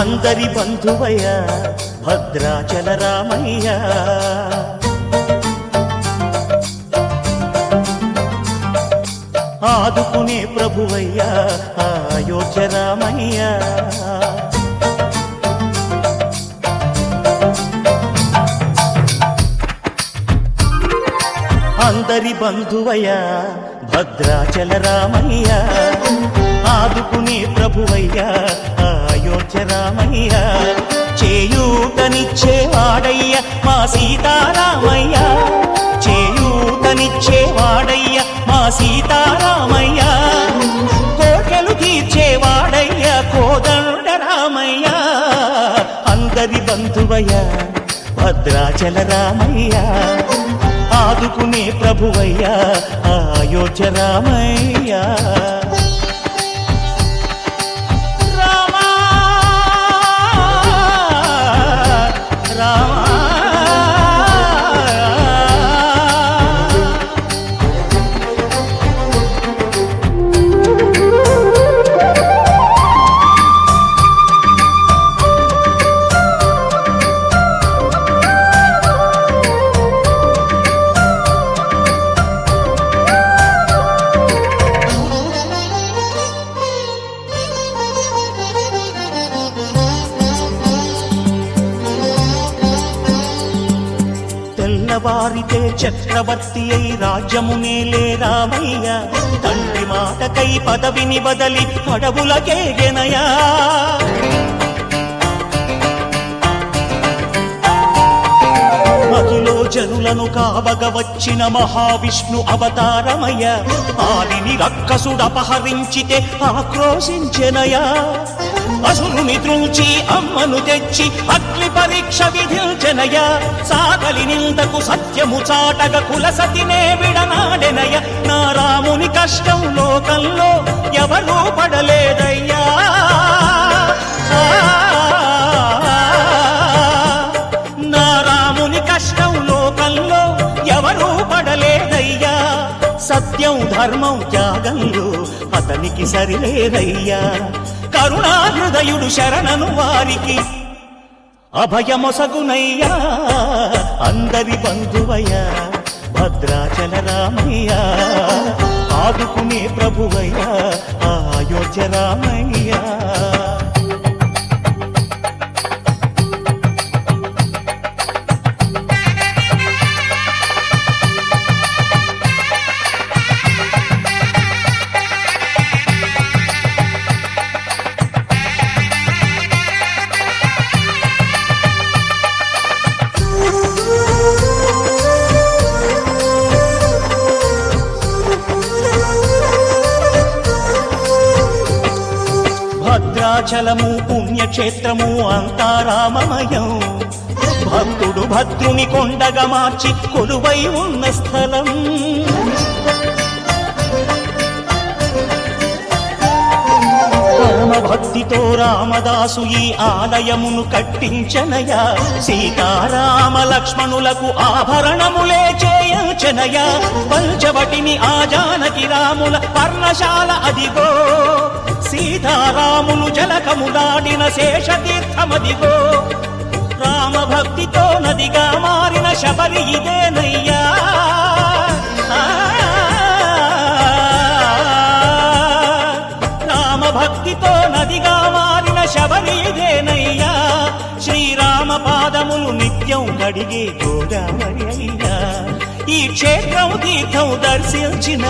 అందరి బంధువయ్య భద్రాచల రామయ్య, ఆదుకునే ప్రభువయ్య అయోధ్య రామయ్య. అందరి బంధువయ్య భద్రాచల రామయ్య, ఆదుకునే ప్రభువయ్య అయోధ్య రామయ్య. చేయూతనిచ్చేవాడయ్య మా సీతారామయ్య, చేయూతనిచ్చేవాడయ్య మా సీతారామయ్య. కోటలు తీర్చేవాడయ్య కోదండ రామయ్య. అందరి బంధువయ్య భద్రాచల రామయ్య, ఆదుకునే ప్రభువయ్య అయోధ్య రామయ్య. తెల్లవారితే చక్రవర్తి అయి రాజ్యమునేలే రామయ్య, తండ్రి మాటకై పదవిని బదలి అడవులకేగెనయా. మహిలో జనులను కావగ వచ్చిన మహావిష్ణు అవతారమయ్య, ఆదిని రక్కసుడపహరించితే ఆక్రోశించెనయా. అసురుని త్రుంచి అమ్మను తెచ్చి అగ్ని పరీక్ష విధించెనయ, సాగలి నిందకు సత్యము చాటగ కులసతినే విడనాడెనయ. నా రాముని కష్టం లోకంలో ఎవరూ పడలేదయ్యా, నా రాముని కష్టం లోకంలో ఎవరూ పడలేదయ్యా. సత్యం ధర్మం త్యాగంలో అతనికి సరిలేదయ్యా. కరుణా హృదయుడు శరణను వారికి అభయమొసగునయ్యా. అందరి బంధువయ్య భద్రాచల రామయ్య, ఆదుకునే ప్రభువయ్య అయోధ్య రామయ్య. భద్రాచలము పుణ్యక్షేత్రము అంతా రామమయం, భక్తుడు భద్రుని కొండగా మార్చి కొలువై ఉన్న స్థలం. పరమ భక్తితో రామదాసు ఈ ఆలయమును కట్టించనయా. సీతారామ లక్ష్మణులకు ఆభరణములే చేయించనయా. పంచవటిని ఆ జానకి రాముల పర్ణశాల అదిగో, సీతారాములు జలకములాడిన శేషతీర్థమదిగో. రామభక్తితో నదిగా మారిన శబరి ఇదేనయ్యా. రామభక్తితో నదిగా మారిన శబరి ఇదేనయ్యా. శ్రీరామ పాదములు నిత్యం కడిగే గోదావరి అయ్యా. ఈ క్షేత్రం తీర్థం దర్శించిన